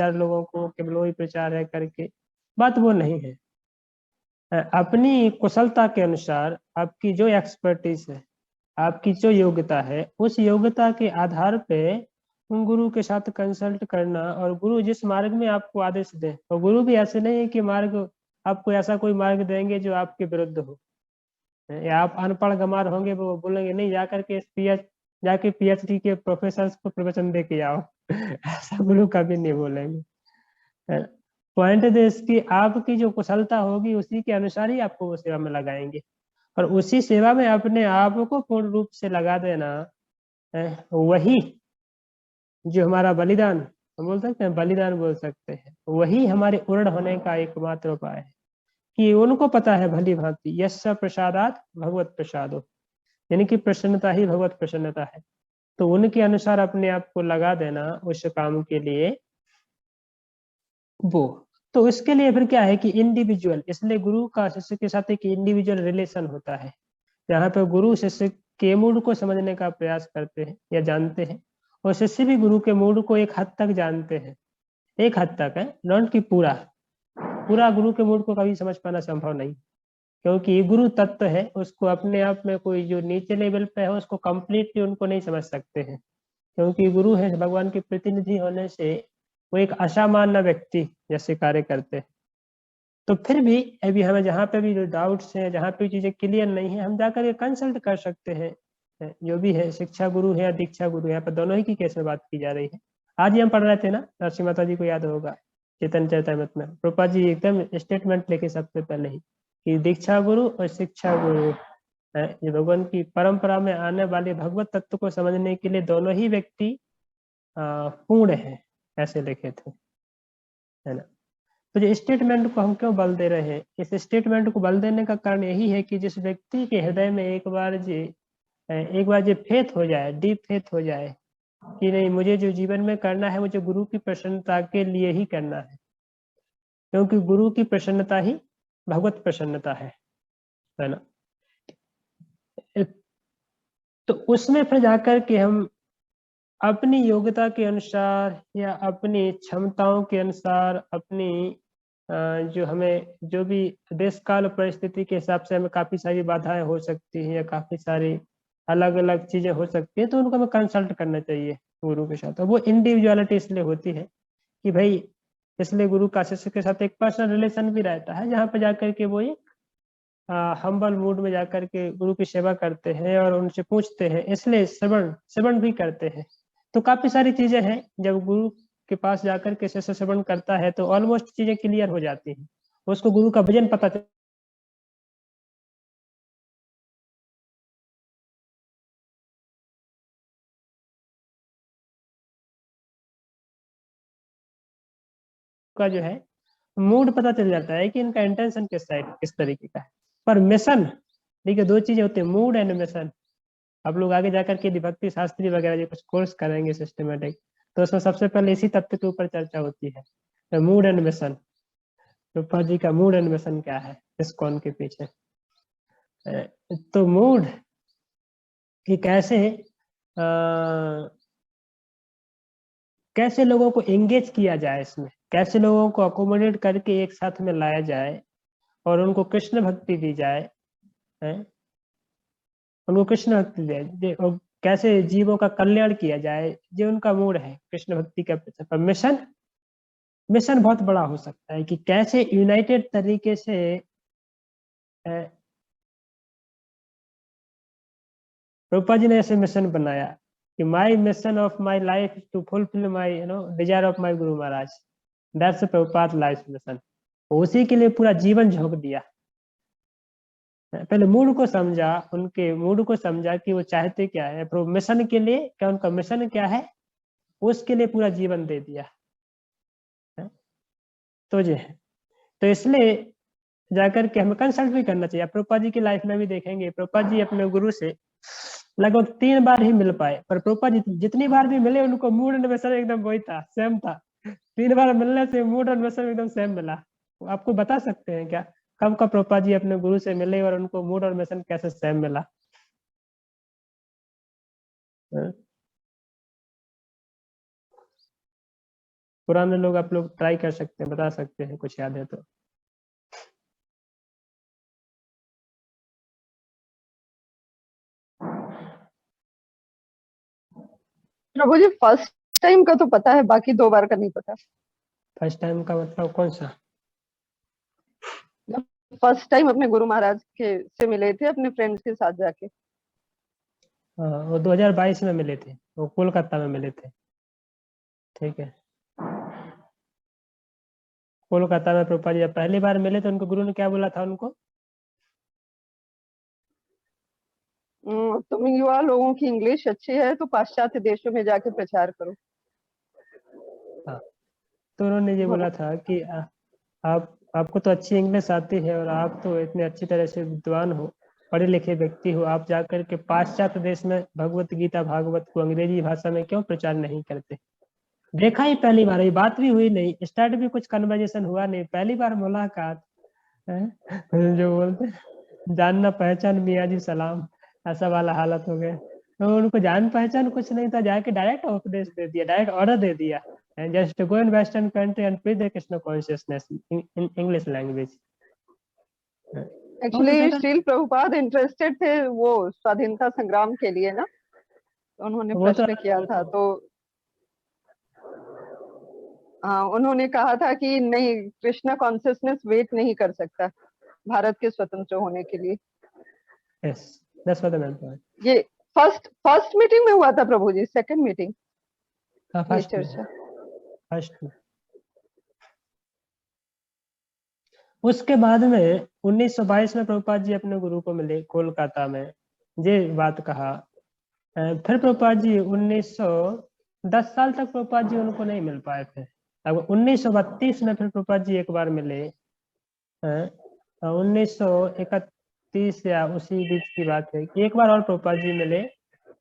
चार लोगों को केवल वही प्रचार है करके, बात वो नहीं है। अपनी कुशलता के अनुसार आपकी जो एक्सपर्टीज है, आपकी जो योग्यता है, उस योग्यता के आधार पे उन गुरु के साथ कंसल्ट करना, और गुरु जिस मार्ग में आपको आदेश दे, और गुरु भी ऐसे नहीं है कि मार्ग आपको ऐसा कोई मार्ग देंगे जो आपके विरुद्ध हो, या आप अनपढ़ गंवार होंगे वो बोलेंगे नहीं जाकर के जाके पीएचडी के प्रोफेसर को प्रवचन दे के आओ ऐसा गुरु कभी नहीं बोलेंगे। पॉइंट है इसकी, आपकी जो कुशलता होगी उसी के अनुसार ही आपको वो सेवा में लगाएंगे, और उसी सेवा में अपने आप को पूर्ण रूप से लगा देना, वही जो हमारा बलिदान हम बोल सकते हैं, बलिदान बोल सकते हैं, वही हमारे उर्ण होने का एकमात्र उपाय है। कि उनको पता है भली भांति, यश प्रसादात भगवत प्रसादो, यानी कि प्रसन्नता ही भगवत प्रसन्नता है। तो उनके अनुसार अपने आप को लगा देना उस काम के लिए वो। तो इसके लिए फिर क्या है कि इंडिविजुअल, इसलिए गुरु का शिष्य के साथ एक इंडिविजुअल रिलेशन होता है, जहाँ पे गुरु शिष्य के मूड को समझने का प्रयास करते हैं या जानते हैं, और शिष्य भी गुरु के मूड को एक हद तक जानते हैं। एक हद तक है, नॉट कि पूरा पूरा गुरु के मूड को कभी समझ पाना संभव नहीं, क्योंकि ये गुरु तत्व है, उसको अपने आप में कोई जो नीचे लेवल पे है उसको कंप्लीटली उनको नहीं समझ सकते हैं, क्योंकि गुरु है भगवान के प्रतिनिधि होने से वो एक असामान्य व्यक्ति जैसे कार्य करते हैं। तो फिर भी अभी हमें जहाँ पे भी जो डाउट्स हैं, जहाँ पे चीजें क्लियर नहीं है, हम जाकर के कंसल्ट कर सकते हैं जो भी है, शिक्षा गुरु है या दीक्षा गुरु है, यहाँ पर दोनों ही की केस में बात की जा रही है। आज ही हम पढ़ रहे थे ना, नरसिंह माता जी को याद होगा, चेतन चैतन्यमृत में प्रभुपाद जी एकदम स्टेटमेंट लेके सबसे पहले ही कि दीक्षा गुरु और शिक्षा गुरु ये भगवान की परंपरा में आने वाले भगवत तत्व को समझने के लिए दोनों ही व्यक्ति पूर्ण है, ऐसे लिखे थे, है ना। तो जो स्टेटमेंट को हम क्यों बल दे रहे हैं, इस स्टेटमेंट को बल देने का कारण यही है कि जिस व्यक्ति के हृदय में एक बार जो फेथ हो जाए, डीप फेथ हो जाए कि नहीं मुझे जो जीवन में करना है मुझे गुरु की प्रसन्नता के लिए ही करना है, क्योंकि गुरु की प्रसन्नता ही भगवत प्रसन्नता है ना। तो उसमें फिर जाकर के हम अपनी योग्यता के अनुसार या अपनी क्षमताओं के अनुसार, अपनी जो हमें जो भी देश काल परिस्थिति के हिसाब से हमें काफी सारी बाधाएं हो सकती हैं या काफी सारी अलग अलग चीजें हो सकती है, तो उनको हमें कंसल्ट करना चाहिए गुरु के साथ। और वो इंडिविजुअलिटी इसलिए होती है कि भाई, इसलिए गुरु का शिष्य के साथ एक पर्सनल रिलेशन भी रहता है, जहाँ पे जाकर के वो एक हम्बल मूड में जाकर के गुरु की सेवा करते हैं और उनसे पूछते हैं, इसलिए श्रवण श्रवण भी करते हैं। तो काफी सारी चीजें हैं, जब गुरु के पास जाकर के शिष्य श्रवण करता है तो ऑलमोस्ट चीजें क्लियर हो जाती हैं, उसको गुरु का विजन पता का जो है मूड पता चल जाता है कि इनका इंटेंशन किस साइड किस तरीके का है। पर मिशन, देखिए दो चीजें होती है, मूड एंड मिशन। आप लोग आगे जाकर के विभक्ति शास्त्री वगैरह जो कुछ कोर्स करेंगे सिस्टमेटिक, तो उसमें सबसे पहले इसी तत्व के ऊपर चर्चा होती है, तो मूड एंड मिशन। रूपा जी का मूड एंड मिशन क्या है इस कौन के पीछे। तो मूड कि कैसे लोगों को एंगेज किया जाए इसमें, कैसे लोगों को अकोमोडेट करके एक साथ में लाया जाए और उनको कृष्ण भक्ति दी जाए, है? उनको कृष्ण भक्ति दी जाए और कैसे जीवों का कल्याण किया जाए, जो उनका मूड है कृष्ण भक्ति का। पर मिशन, मिशन बहुत बड़ा हो सकता है कि कैसे यूनाइटेड तरीके से रूपा जी ने ऐसे मिशन बनाया कि my mission of my life to fulfil my desire of my Guru Maharaj, that's Prabhupada life mission. उसी के लिए पूरा जीवन झोंक दिया। पहले मूड को समझा, उनके मूड को समझा कि वो चाहते क्या है, मिशन के लिए क्या, उनका मिशन क्या है, उसके लिए पूरा जीवन दे दिया। तो जो है, तो इसलिए जाकर के हमें कंसल्ट भी करना चाहिए। प्रभुपाद जी की लाइफ में भी देखेंगे, प्रभुपाद जी अपने गुरु से लगभग 3 बार ही मिल पाए, पर प्रभुपाद जी जितनी बार भी मिले उनको मूड एंड मिशन एकदम वही था, सेम था। 3 बार मिलने से मूड एंड मिशन एकदम सेम मिला। आपको बता सकते हैं क्या कब कब प्रभुपाद जी अपने गुरु से मिले और उनको मूड और मिशन कैसे सेम मिला? पुराने लोग आप लोग ट्राई कर सकते हैं, बता सकते हैं कुछ याद है तो। प्रभु जी फर्स्ट टाइम का तो पता है, बाकी 2 बार का नहीं पता। फर्स्ट टाइम का मतलब कौन सा? फर्स्ट टाइम अपने गुरु महाराज के से मिले थे अपने फ्रेंड्स के साथ जाके। हाँ, वो 2022 में मिले थे, वो कोलकाता में मिले थे। ठीक है, कोलकाता में प्रभुपाद जी जब पहली बार मिले तो उनको गुरु ने क्या बोला था उनको? तुम युवा लोगों की इंग्लिश अच्छी है तो पाश्चात्य देशों में जाके प्रचार करो। हाँ, तो उन्होंने ये बोला था कि आपको तो अच्छी इंग्लिश आती है और आप तो इतने अच्छी तरह से विद्वान हो, पढ़े लिखे व्यक्ति हो, आप जाकर के पाश्चात्य देश में भगवत गीता भागवत को अंग्रेजी भाषा में क्यों प्रचार नहीं करते? देखा ही पहली बार, ये बात भी हुई नहीं, स्टार्ट भी कुछ कन्वर्जेशन हुआ नहीं, पहली बार मुलाकात है? जो बोलते हैं, जानना पहचान मियाँ जी सलाम, ऐसा वाला हालत हो गया। तो उनको जान पहचान कुछ नहीं था, जाके डायरेक्ट उपदेश दे दिया, डायरेक्ट ऑर्डर दे दिया, just go in western country and preach the Krishna consciousness in English language. Actually Srila Prabhupada interested थे वो स्वाधीनता संग्राम के लिए ना, तो उन्होंने वो तो प्रश्न किया था। तो हाँ, उन्होंने कहा था कि नहीं, कृष्णा कॉन्शियसनेस वेट नहीं कर सकता भारत के स्वतंत्र होने के लिए। यस, दैट्स व्हाट आई मेंट। ये फर्स्ट फर्स्ट मीटिंग में हुआ था प्रभु जी, सेकंड मीटिंग हाँ, ये फर्स्ट में, चर्चा। फर्स्ट में। उसके बाद में 1922 में प्रभुपाद जी अपने गुरु को मिले कोलकाता में, ये बात कहा। फिर प्रभुपाद जी 1910 साल तक प्रभुपाद जी उनको नहीं मिल पाए थे। अब 1932 में फिर प्रभुपाद जी एक बार मिले। 1931 या उसी बीच की बात है कि एक बार और प्रभुपाद जी मिले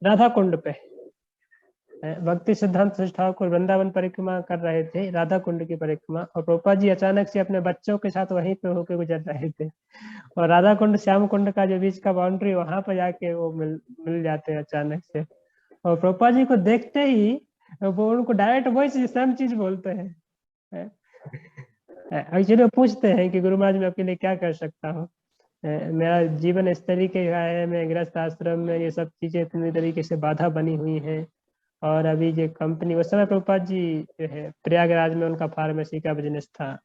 राधा कुंड पे। भक्ति सिद्धांत ठाकुर वृंदावन परिक्रमा कर रहे थे, राधा कुंड की परिक्रमा, और प्रभुपाद जी अचानक से अपने बच्चों के साथ वहीं पे होके गुजर रहे थे, और राधा कुंड श्याम कुंड का जो बीच का बाउंड्री, वहां पर जाके वो मिल जाते हैं अचानक से। और प्रभुपाद जी को देखते ही वो उनको डायरेक्ट वही चीज सेम चीज बोलते हैं। एक्चुअली वो पूछते हैं कि गुरु महाराज मैं आपके लिए क्या कर सकता हूँ, मेरा जीवन इस तरीके का है, मैं गृहस्थ आश्रम में ये सब चीजें इतनी तरीके से बाधा बनी हुई हैं, और अभी जो कंपनी, उस समय प्रभुपाद जी जो है प्रयागराज में उनका फार्मेसी का बिजनेस था,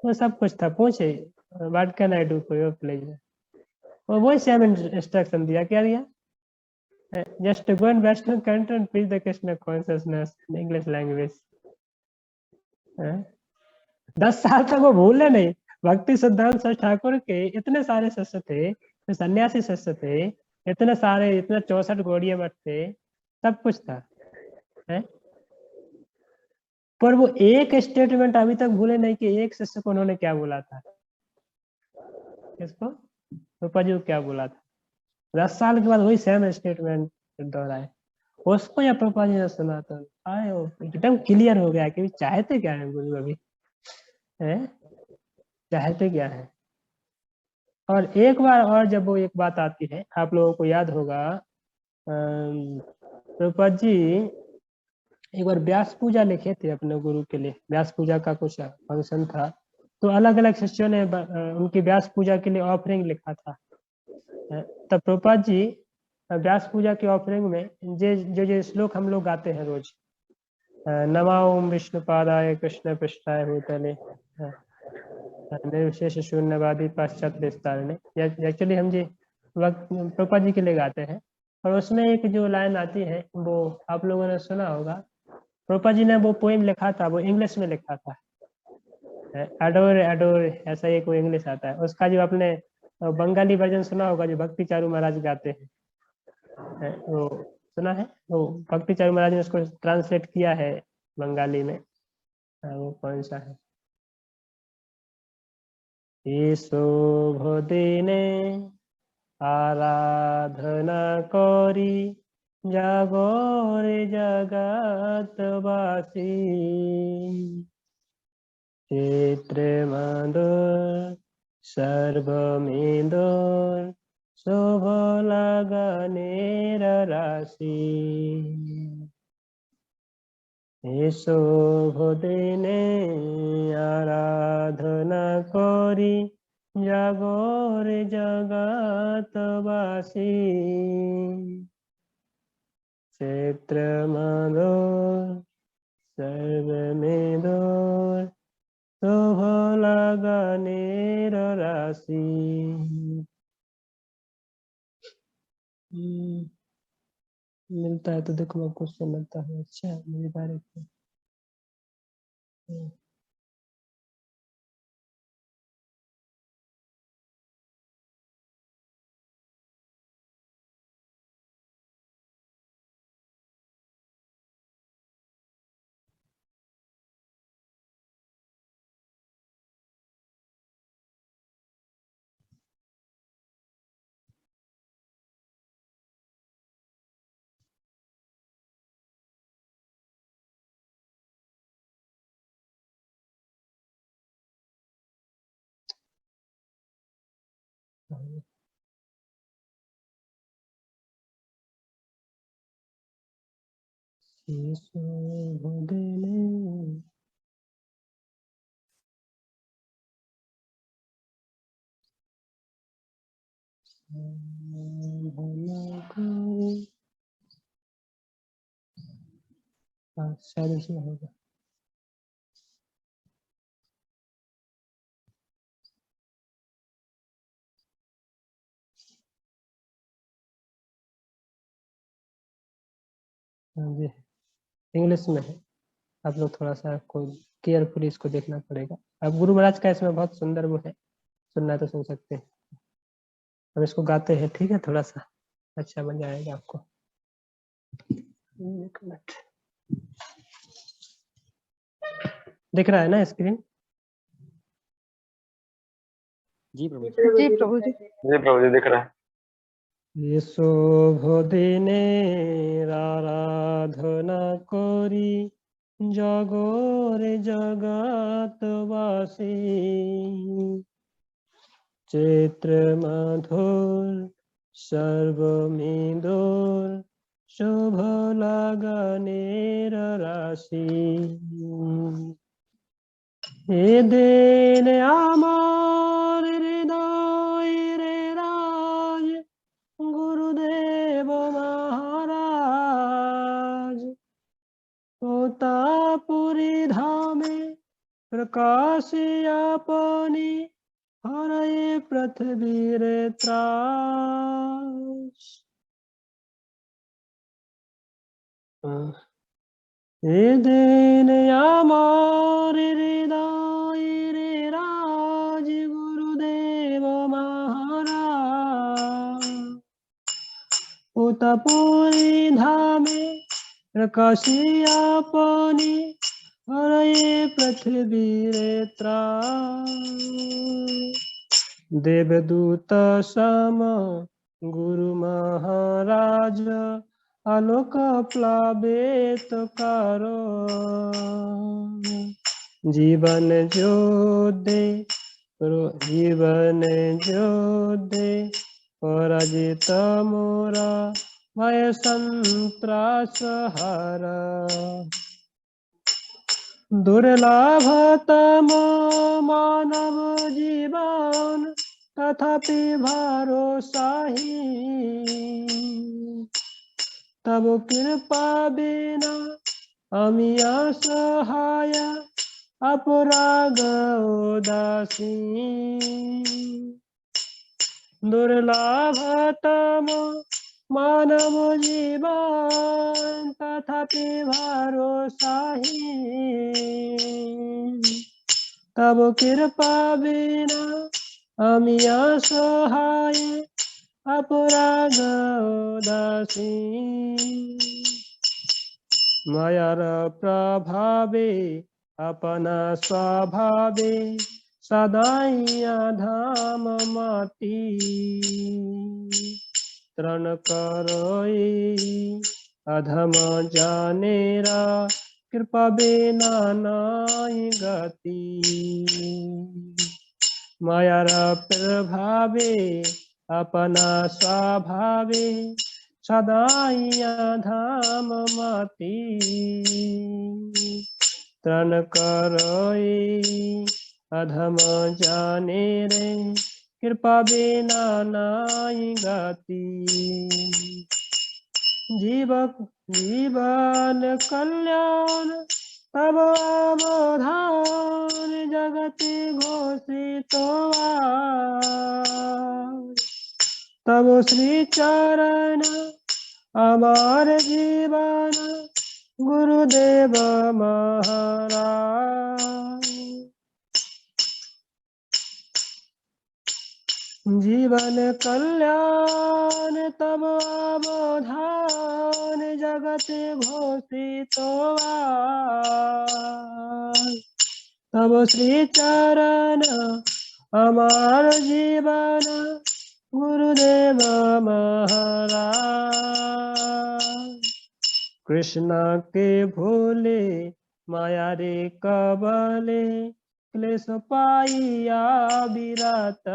वो सब कुछ था। पूछे what can I do for your pleasure, वो वही सेम इंस्ट्रक्शन दिया, क्या दिया? Just go in western country and preach the Krishna consciousness in English language. 10 साल तक वो भूले नहीं। भक्ति सिद्धांत सर ठाकुर के इतने सारे शिष्य थे, सन्यासी शिष्य थे, इतने सारे, इतने 64 गौड़ीय मठ थे, सब कुछ था है? पर वो एक स्टेटमेंट अभी तक भूले नहीं कि एक शिष्य को उन्होंने क्या बोला था। किसको? रूपा जी को क्या बोला था? 10 साल के बाद वही सेम स्टेटमेंट दोहराए, उसको या प्रभुपाद जी ने सुना तो आए वो एकदम क्लियर हो गया कि चाहते क्या है गुरु अभी, है चाहते क्या है। और एक बार और जब वो एक बात आती है, आप लोगों को याद होगा, प्रभुपाद जी एक बार व्यास पूजा लिखे थे अपने गुरु के लिए, व्यास पूजा का कुछ फंक्शन था, तो अलग अलग शिष्यों ने उनकी व्यास पूजा के लिए ऑफरिंग लिखा था। तब प्रभुपाद जी व्यास पूजा की ऑफरिंग में जो श्लोक हम लोग गाते हैं रोज, नमाओम विष्णुपादाय कृष्ण पृष्ठाय भूतले निर्विशेष शून्यवादी पाश्चात्य विस्तारणे, एक्चुअली हम जी वक्त प्रभुपाद जी के लिए गाते हैं। और उसमें एक जो लाइन आती है वो आप लोगों ने सुना होगा, प्रभुपाद जी ने वो पोएम लिखा था, वो इंग्लिश में लिखा था, अडोर अडोर ऐसा एक वो इंग्लिश आता है, उसका जो आपने बंगाली वर्जन सुना होगा जो भक्ति चारू महाराज गाते हैं, वो सुना है? वो भक्ति चारू महाराज ने उसको ट्रांसलेट किया है बंगाली में। वो कौन सा है? शुभ दिने आराधना करी जागरे जगतवासी, चित्र मधुर सर्वमेंदुर शुभ लगनेर राशि। शुभ दिने आराधना करी जागरे जगतवासी क्षेत्र मधुर सर्वमेधुर शुभ लगनेर राशि। मिलता है तो देखो मैं क्वेश्चन मिलता है। अच्छा मुझे डायरेक्ट शुभ दिने शायद इसमें होगा। हाँ जी इंग्लिश में है। आप लोग थोड़ा सा आपको केयरफुली इसको देखना पड़ेगा। अब गुरु महाराज का इसमें बहुत सुंदर वो है, सुनना है तो सुन सकते हैं। हम इसको गाते हैं, ठीक है, थोड़ा सा अच्छा बन जाएगा आपको। एक मिनट, दिख रहा है ना स्क्रीन? जी प्रभु जी। जी प्रभु जी। जी प्रभु जी दिख रहा है। ये शुभ दिने आराधना करी जगरे जगतवासी चैत्र मधुर सर्वमेधुर शुभ लगनेर राशि। এ দিন আমার হৃদয় রে রাজ গুরুদেব মহারাজ প্রতাপুরি ধামে প্রকাশ আপনি হরে পৃথিবীর ত্রাস। এ দিন আমার হৃদয় রে রাজ গুরুদেব মহারাজ প্রতাপুরি ধামে প্রকাশি আপনি হরে পৃথিবীর ত্রাস। দেবদূত সম গুরু মহারাজ আলোক প্লাবিত কারো জীবন যোদ্ধে জীবন যোদ্ধে পরাজিত মোরা ভয় সন্ত্রাস হারা দুর্লভতম মানব জীবন তথাপি ভরসাহি তব কৃপা বিনা আমি অসহায় অপরাগ উদাসী। দুর্লভতম মানব জীবন তথাপি ভরসাহি তব কৃপা বিনা আমি অসহায় অপরাগ উদাসী। মায়ার প্রভাবে আপনা স্বভাবে সদাইয়া ধাম মাতি ত্রণ করই अधम जानेरा कृपा बिना नाई गति। मायार प्रभावे अपना स्वभावे सदाइया धाम माती तन करोई अधम जाने रे कृपा बिना नाई गाती जीवन कल्याण तब अवधान जगति घोषित तब श्री चरण अमर जीवन गुरुदेव महाराज जीवन कल्याण तब अवधान जगत घोषित तब श्री चरण अमर जीवन गुरुदेव महाराज कृष्णा के भोले माया रे कबले क्लेश पाइया विरात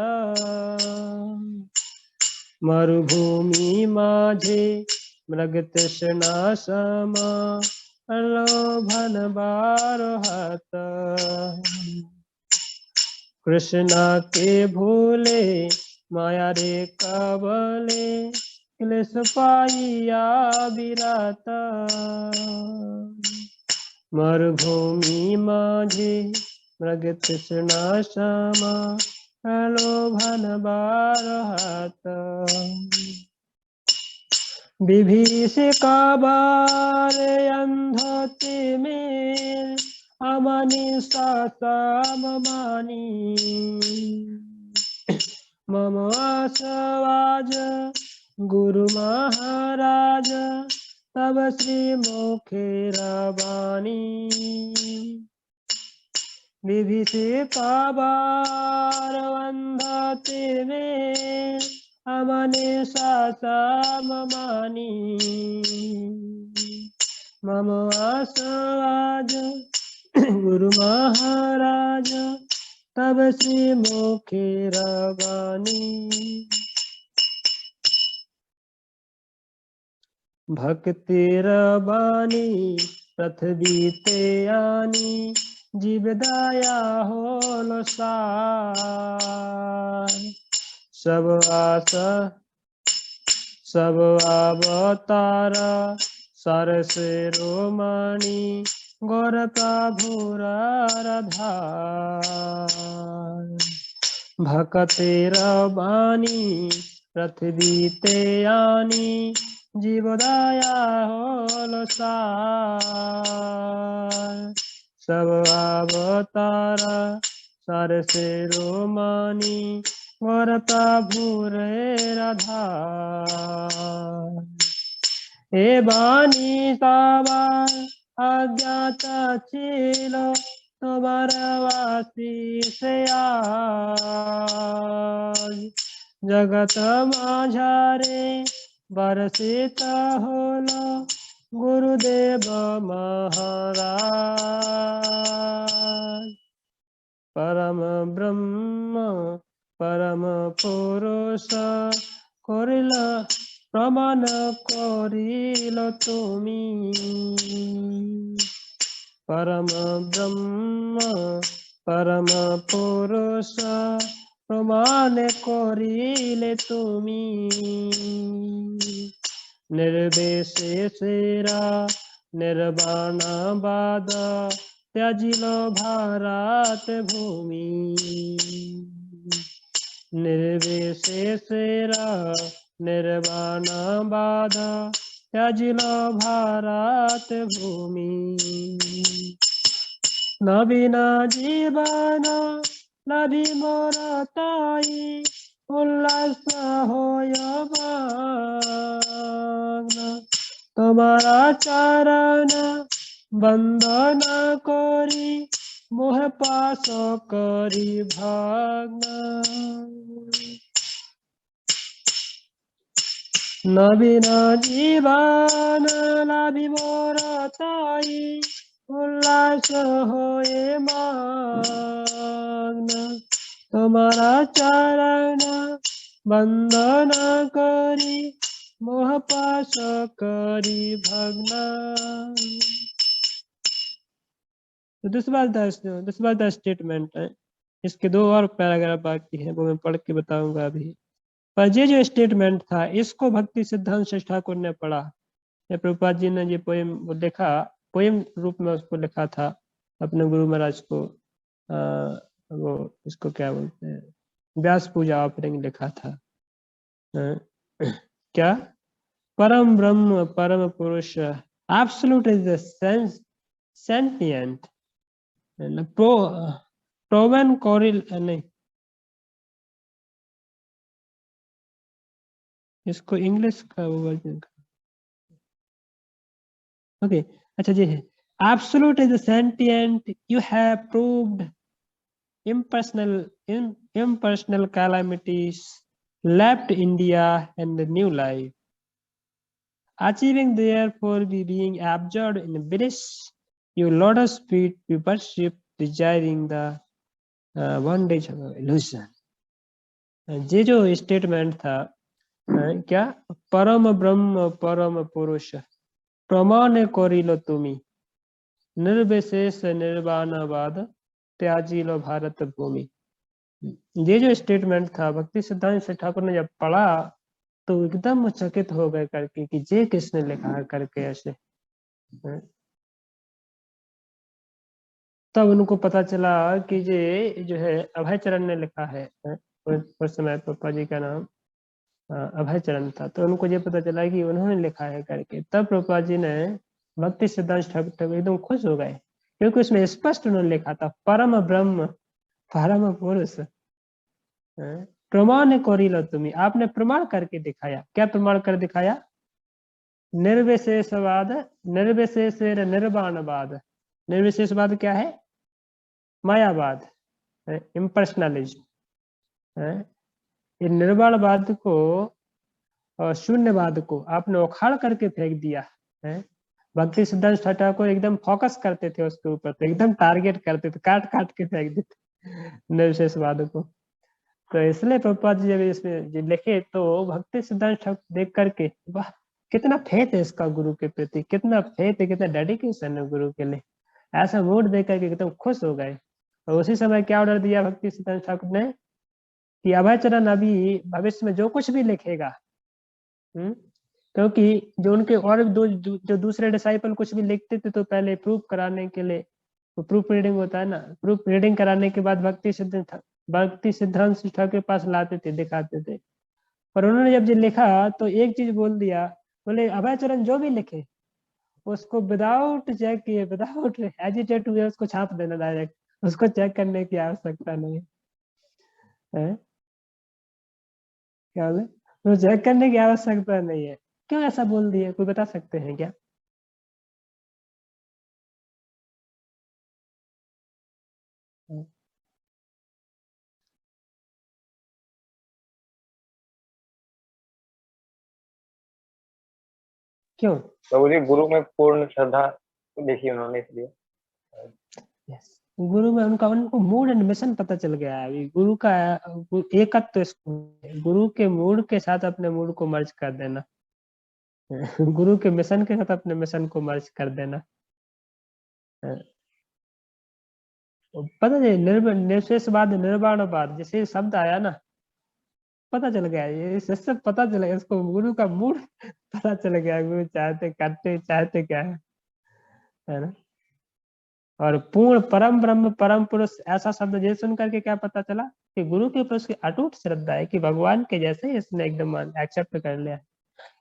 मरुभूमि माझे मृग तृष्णा समा लोभन बारो हाथ कृष्णा के भोले माया रे कबले क्लेश पाइया विरात मरुभूमि माझे मृग तृष्णा समा लोभन बारो हाथ विभीषिका बार अंधते में अमनि साममानी मम आसवाज गुरु महाराज तब श्री मुखेरा वाणी विभीषिका बार अंधते में अमने साममानी मम आसवाज गुरु महाराज तब श्री मुखेरा वाणी भक्तिर बानी पृथ्वी ते आनी जीव दया होल सार सब आशा सब अवतार सर से रोमणि गौर प्रभुर धार भक्तिर बानी पृथ्वी ते आनी जीव दया होल सार सब अवतार सर से रोमणि गौर प्रभु रे राधार हे बानी सवार अज्ञात छिल তোমার আশিসে আজ জগত মাঝারে বর্ষিত হলো গুরুদেব মহারাজ परम ब्रह्म परम पुरुष करिल प्रमाण करिल तुमी परम ब्रह्म परम पुरुष प्रमाण करिले तुमी निर्विशेषेरा निर्वाणवाद त्याजिल भारत भूमि निर्विशेषेरा निर्वाणवाद त्याजिल भारत भूमि नवीन जीवन लाभी मोर ताई उल्लास होय मग्न तुम्हारा चरण बंदन करी मोह पास करी भग्न नवीन जीवन लाभी मोर ताई उल्लास होए मग्न तुम्हारा चरण बंदन करी मोह पाश करी भगना। तो दिस वाज द स्टेटमेंट है। इसके 2 और पैराग्राफ बाकी हैं, वो मैं पढ़ के बताऊंगा अभी। पर ये जो स्टेटमेंट था इसको भक्ति सिद्धांत श्रेष्ठ ठाकुर ने पढ़ा। या प्रभुपाद जी ने ये पोएम वो लिखा, पोएम रूप में उसको लिखा था अपने गुरु महाराज को। वो इसको क्या बोलते हैं, व्यास पूजा ऑफरिंग लिखा था। क्या, परम ब्रह्म परम पुरुष absolute is the sense sentient proven coral नहीं, इसको इंग्लिश का वर्जन। ओके, अच्छा जी है। Absolute is sentient, you have proved impersonal calamities left India and the new life, achieving therefore being absorbed in bliss, you lotus feet we worship, desiring the bondage of illusion। ये जो statement था क्या, परम ब्रह्म परम पुरुष प्रमाण करिलो तुमी, निर्विशेष निर्वाणवाद त्याजिलो भारत भूमि। ये जो स्टेटमेंट था भक्ति सिद्धांत श्रेष्ठ ठाकुर ने जब पढ़ा तो एकदम चकित हो गए करके कि ये किसने लिखा है करके ऐसे। तब उनको पता चला कि ये जो है अभय चरण ने लिखा है। उस समय पापा जी का नाम अभय चरण था, तो उनको ये पता चला कि उन्होंने लिखा है करके। तब प्रभुपाद जी ने भक्ति सिद्धांत ठाकुर एकदम खुश हो गए, क्योंकि उसमें स्पष्ट उन्होंने लिखा था परम ब्रह्म परम पुरुष प्रमाण करिलो तुमी, आपने प्रमाण करके दिखाया। क्या प्रमाण कर दिखाया, निर्विशेषवाद, निर्विशेष निर्वाणवाद। निर्विशेषवाद क्या है, मायावाद, इम्पर्सनलिज्म। ये निर्वाणवाद को और शून्यवाद को आपने उखाड़ करके फेंक दिया है। भक्ति सिद्धांत ठाकुर को एकदम फोकस करते थे उसके ऊपर, तो एकदम टारगेट करते थे, काट काट के फेंक देते निर्विशेषवाद को। तो इसलिए प्रभुपाद जी जब इसमें लिखे तो भक्ति सिद्धांत ठाकुर देख करके वाह, कितना फेथ है इसका गुरु के प्रति, कितना फेथ है, कितना डेडिकेशन है गुरु के लिए, ऐसा मूड देख करके एकदम खुश हो गए। और उसी समय क्या ऑर्डर दिया भक्ति सिद्धांत ठाकुर ने कि अभय चरण अभी भविष्य में जो कुछ भी लिखेगा, क्योंकि जो उनके और जो दूसरे डिसाइपल कुछ भी लिखते थे तो पहले प्रूफ कराने के लिए, तो प्रूफ रीडिंग होता है ना, प्रूफ रीडिंग कराने के बाद भक्ति सिद्धांत ठाकुर के पास लाते थे, दिखाते थे। और उन्होंने जब ये लिखा तो एक चीज बोल दिया, बोले अभय चरण जो भी लिखे उसको विदाउट चेक किए, विदाउट हेजिटेट हुए उसको छाप देना डायरेक्ट, उसको चेक करने की आवश्यकता नहीं है। क्या बोले, तो चेक करने की आवश्यकता नहीं है। क्यों ऐसा बोल दिए, कोई बता सकते हैं क्या? क्यों? तो मुझे गुरु में पूर्ण श्रद्धा देखी उन्होंने, इसलिए। यस, गुरु में उनको मूड एंड मिशन पता चल गया है। अभी गुरु का एकत्व तो इसको, गुरु के मूड के साथ अपने मूड को मर्ज कर देना, गुरु के मिशन के साथ अपने मिशन को मर्ज कर देना। पता नहीं निर्विशेषवाद निर्वाणवाद जैसे शब्द आया ना, पता चल गया, ये इससे पता चल गया इसको, गुरु का मूड पता चल गया, गुरु चाहते करते चाहते क्या है ना। और पूर्ण परम ब्रह्म परम पुरुष ऐसा शब्द ये सुन करके क्या पता चला कि गुरु के ऊपर उसकी अटूट श्रद्धा है कि भगवान के जैसे ही इसने एकदम एक्सेप्ट कर लिया।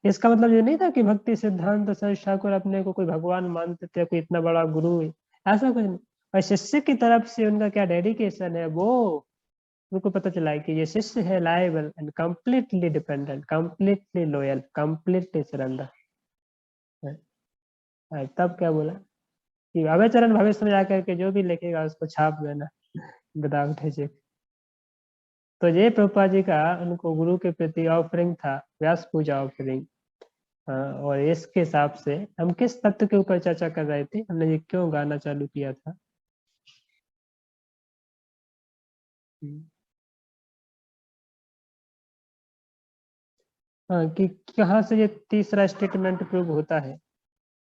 इसका मतलब ये नहीं था कि भक्ति सिद्धांत श्रेष्ठ ठाकुर अपने को कोई भगवान मानते थे, कोई इतना बड़ा गुरु है, ऐसा कुछ नहीं। और शिष्य की तरफ से उनका क्या डेडिकेशन है, वो उनको पता चला है कि ये शिष्य है liable and completely dependent, completely loyal, completely surrender. तब क्या बोला कि अभय चरण भविष्य में जाकर के जो भी लिखेगा उसको छाप देना विदाउट हेजिटेशन। तो ये प्रभुपाद जी का उनको गुरु के प्रति ऑफरिंग था, व्यास पूजा ऑफरिंग। और इसके हिसाब से हम किस तत्व के ऊपर चर्चा कर रहे थे, हमने ये क्यों गाना चालू किया था? हाँ, कि कहाँ से ये तीसरा स्टेटमेंट प्रूव होता है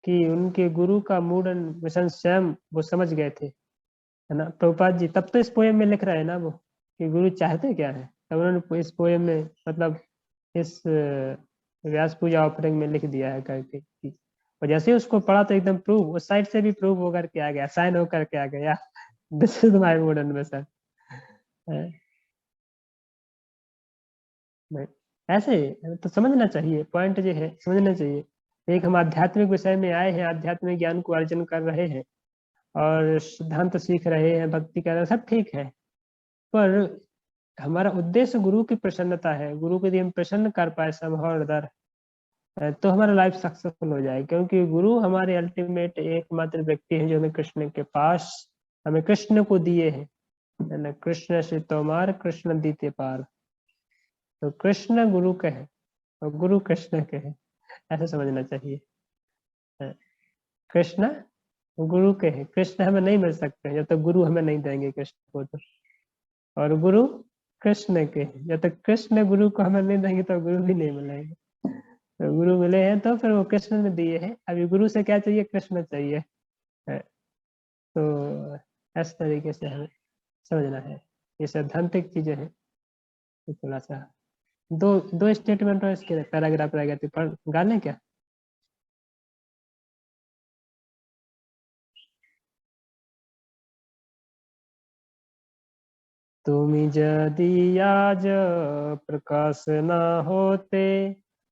कि उनके गुरु का मूड एंड मिशन स्वयं वो समझ गए थे, है ना। प्रभुपाद जी तब तो इस पोएम में लिख रहे हैं ना वो, कि गुरु चाहते क्या है, तब उन्होंने इस पोएम में मतलब इस व्यास पूजा ऑफरिंग में लिख दिया है करके और जैसे ही उसको पढ़ा तो एकदम प्रूव उस साइड से भी प्रूव होकर के आ गया, साइन होकर के आ गया। This is my mood and mission. नहीं, ऐसे तो समझना चाहिए, पॉइंट जो है समझना चाहिए। एक हम आध्यात्मिक विषय में आए हैं, आध्यात्मिक ज्ञान को अर्जन कर रहे हैं और सिद्धांत सीख रहे हैं, भक्ति कर रहे हैं, सब ठीक है। पर हमारा उद्देश्य गुरु की प्रसन्नता है, गुरु को यदि हम प्रसन्न कर पाए समहर दर, तो हमारा लाइफ सक्सेसफुल हो जाए, क्योंकि गुरु हमारे अल्टीमेट एकमात्र व्यक्ति हैं जो हमें कृष्ण के पास, हमें कृष्ण को दिए हैं, है ना। कृष्ण से तोमार कृष्ण दीते पार, तो कृष्ण गुरु के हैं और गुरु कृष्ण के हैं, ऐसा समझना चाहिए। हाँ, कृष्ण गुरु के हैं, कृष्ण हमें नहीं मिल सकते जब तक गुरु हमें नहीं देंगे कृष्ण को, तो और गुरु कृष्ण के हैं, जब तक कृष्ण गुरु को हमें नहीं देंगे तो गुरु भी नहीं मिलेंगे। तो गुरु मिले हैं तो फिर वो कृष्ण ने दिए हैं, अभी गुरु से क्या चाहिए, कृष्ण चाहिए है। तो इस तरीके से हमें समझना है, ये सैद्धांतिक चीजें हैं। तो थोड़ा सा दो दो स्टेटमेंट और इसके पैराग्राफ रह गए थे, पढ़ गा लें क्या? तुम यदि आज प्रकाश न होते,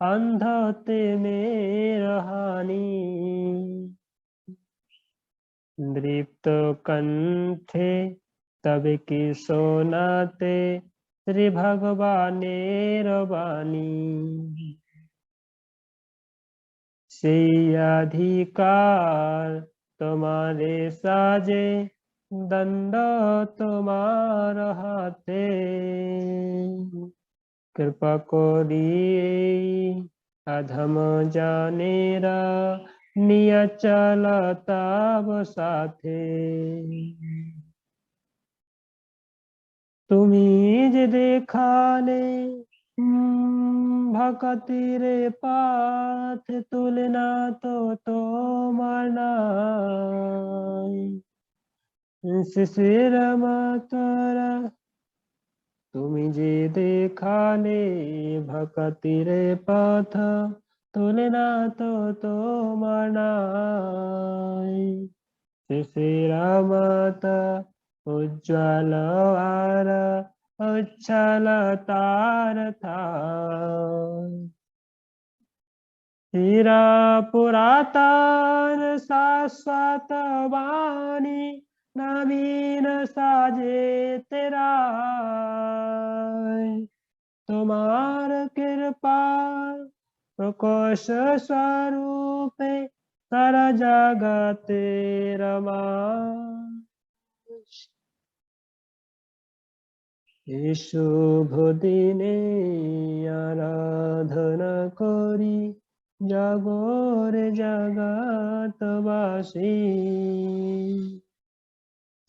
अंध होते मेरा हानि, दृप्त कंठे तब की सोनाते श्री भगवानेर वाणी, से अधिकार तुम्हारे साजे, दंड तुम्हार हाथे, कृपा करिए अधम जानेरा नियचल तब साथे, तुम्ही जे देखाने भकति रे पाथ, तुलना तो माना, शिशिर मातर তুমি যে দেখালে ভকতি রে পথ, তুলনা তো তোমার নাই, শ্রীরামত উজ্জ্বল আর উচ্ছল তার থাই, হীরা পুরাতন शाश्वत वाणी, नवीन साजे तेरा, तुम्हार कृपा प्रकोश स्वरूप कर जगत रमा, शुभ दिने आराधना करी जगोर जगतवासी,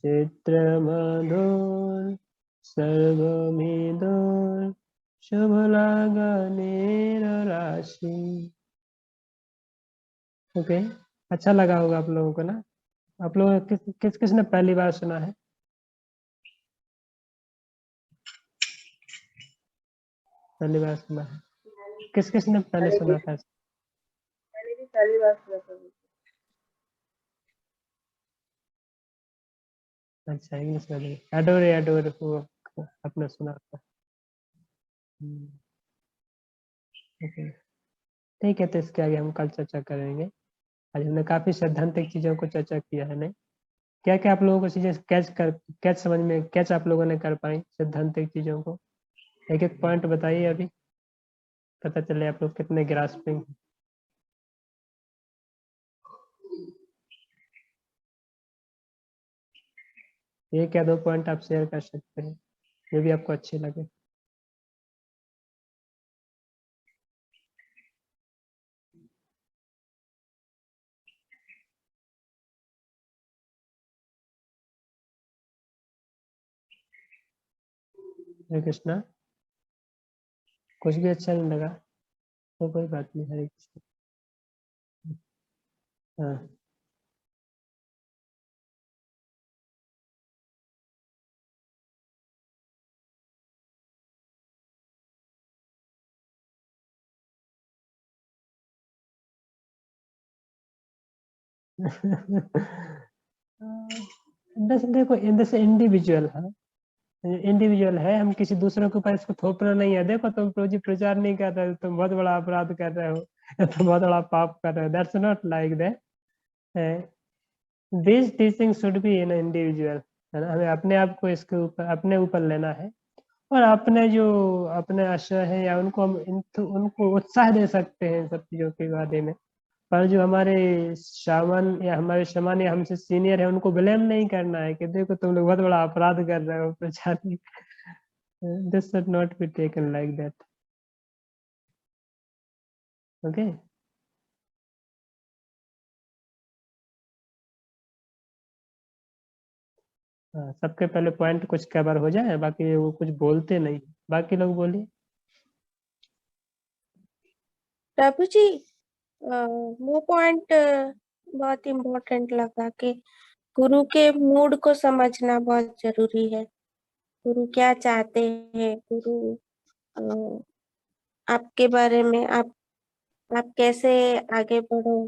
चित्र मधुर सर्वमिधुर शुभ लगनेर राशि। ओके, अच्छा लगा होगा आप लोगों को ना? आप लोग किस किस ने पहली बार सुना है? पहली बार सुना है? किस किस ने पहले सुना था? मैंने भी पहली बार सुना था। अच्छा, इंग्लिश में एडोर एडोर वो आपने सुना था। ओके, ठीक है, तो इसके आगे हम कल चर्चा करेंगे। आज हमने काफी सैद्धांतिक चीजों को चर्चा किया है, नहीं? क्या क्या आप लोगों को चीजें कैच समझ में कैच आप लोगों ने कर पाई सैद्धांतिक चीजों को? एक एक पॉइंट बताइए, अभी पता चले आप लोग कितने ग्रास्पिंग। एक या दो पॉइंट आप शेयर कर सकते हैं जो भी आपको अच्छे लगे। हरे कृष्णा, कुछ भी अच्छा नहीं लगा? तो कोई बात नहीं, हरे कृष्ण। हाँ जैसे देखो, जैसे इंडिविजुअल है, इंडिविजुअल है, हम किसी दूसरे के ऊपर इसको थोपना नहीं है। देखो तुम प्रोजी प्रचार नहीं कर रहे हो, तुम बहुत बड़ा अपराध कर रहे हो या तुम बहुत बड़ा पाप कर रहे हो। That's not like that. This teaching should be in individual, है ना। हमें अपने आप को इसके ऊपर, अपने ऊपर लेना है, और अपने जो अपने आशय है या उनको हम उनको उत्साह दे सकते हैं इन सब चीजों के बारे में। पर जो हमारे शामन या हमारे शमान या हमसे सीनियर है, उनको ब्लेम नहीं करना है कि देखो तुम लोग बहुत बड़ा अपराध कर रहे हो प्रचार में। This should not be taken like that. Okay, सबके पहले पॉइंट कुछ कवर हो जाए, बाकी वो कुछ बोलते नहीं। बाकी लोग बोलिए। प्रभु जी, वो पॉइंट बहुत इम्पोर्टेंट लगा कि गुरु के मूड को समझना बहुत जरूरी है। गुरु क्या चाहते हैं, गुरु अ, आपके बारे में, आप कैसे आगे बढ़ो,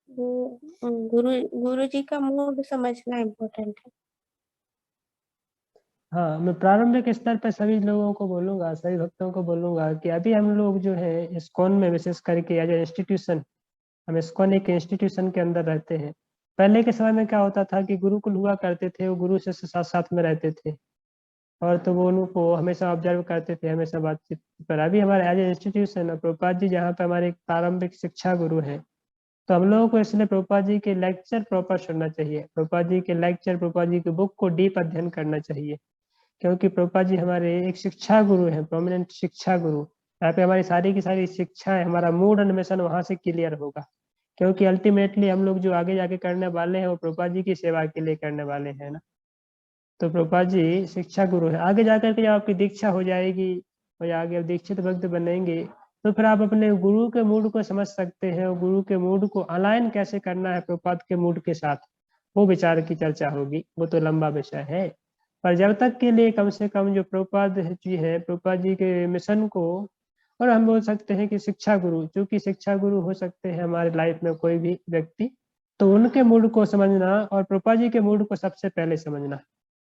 वो गुरु गुरु जी का मूड समझना इम्पोर्टेंट है। हाँ, मैं प्रारंभिक स्तर पर सभी लोगों को बोलूंगा, सभी भक्तों को बोलूंगा कि अभी हम लोग जो है इस्कॉन में विशेष करके एज ए इंस्टीट्यूशन, हम इस्कॉन एक इंस्टीट्यूशन के अंदर रहते हैं। पहले के समय में क्या होता था कि गुरुकुल हुआ करते थे, वो गुरु से साथ साथ में रहते थे, और तो वो उनको हमेशा ऑब्जर्व करते थे, हमेशा बातचीत। पर अभी हमारे एज ए इंस्टीट्यूशन है प्रभुपाद जी, जहाँ पे हमारे एक प्रारंभिक शिक्षा गुरु है, तो हम लोगों को इसलिए प्रभुपाद जी के लेक्चर प्रॉपर सुनना चाहिए। प्रभुपाद जी के लेक्चर, प्रभुपाद जी की बुक को डीप अध्ययन करना चाहिए, क्योंकि प्रभुपाद जी हमारे एक शिक्षा गुरु हैं, प्रोमिनेंट शिक्षा गुरु। यहाँ पे हमारी सारी की सारी शिक्षा है, हमारा मूड एंड मिशन वहां से क्लियर होगा, क्योंकि अल्टीमेटली हम लोग जो आगे जाके करने वाले हैं वो प्रभुपाद जी की सेवा के लिए करने वाले हैं ना। तो प्रभुपाद जी शिक्षा गुरु है। आगे जाकर के जब आपकी दीक्षा हो जाएगी और आगे आप दीक्षित भक्त बनेंगे, तो फिर आप अपने गुरु के मूड को समझ सकते हैं, और गुरु के मूड को अलाइन कैसे करना है प्रभुपाद के मूड के साथ, वो विचार की चर्चा होगी। वो तो लंबा विषय है, पर जब तक के लिए कम से कम जो प्रभुपाद जी है, प्रभुपाद जी के मिशन को, और हम बोल सकते हैं कि शिक्षा गुरु, चूंकि शिक्षा गुरु हो सकते हैं हमारे लाइफ में कोई भी व्यक्ति, तो उनके मूड को समझना और प्रभुपाद जी के मूड को सबसे पहले समझना,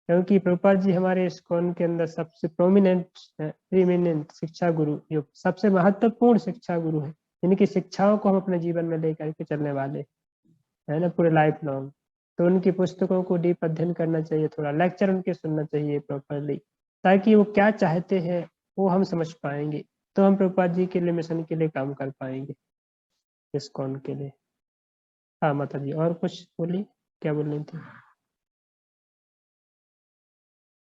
क्योंकि प्रभुपाद जी हमारे इस्कॉन के अंदर सबसे प्रोमिनेंट प्रीमिनेंट शिक्षा गुरु, जो सबसे महत्वपूर्ण शिक्षा गुरु है, जिनकी शिक्षाओं को हम अपने जीवन में लेकर के चलने वाले है ना, पूरे लाइफ लॉन्ग। तो उनकी पुस्तकों को डीप अध्ययन करना चाहिए, थोड़ा लेक्चर उनके सुनना चाहिए प्रॉपरली, ताकि वो क्या चाहते हैं वो हम समझ पाएंगे, तो हम प्रभुपाद जी के लिए, मिशन के लिए काम कर पाएंगे, इस्कॉन के लिए। हाँ माता जी, और कुछ बोलिए, क्या बोल रही थी।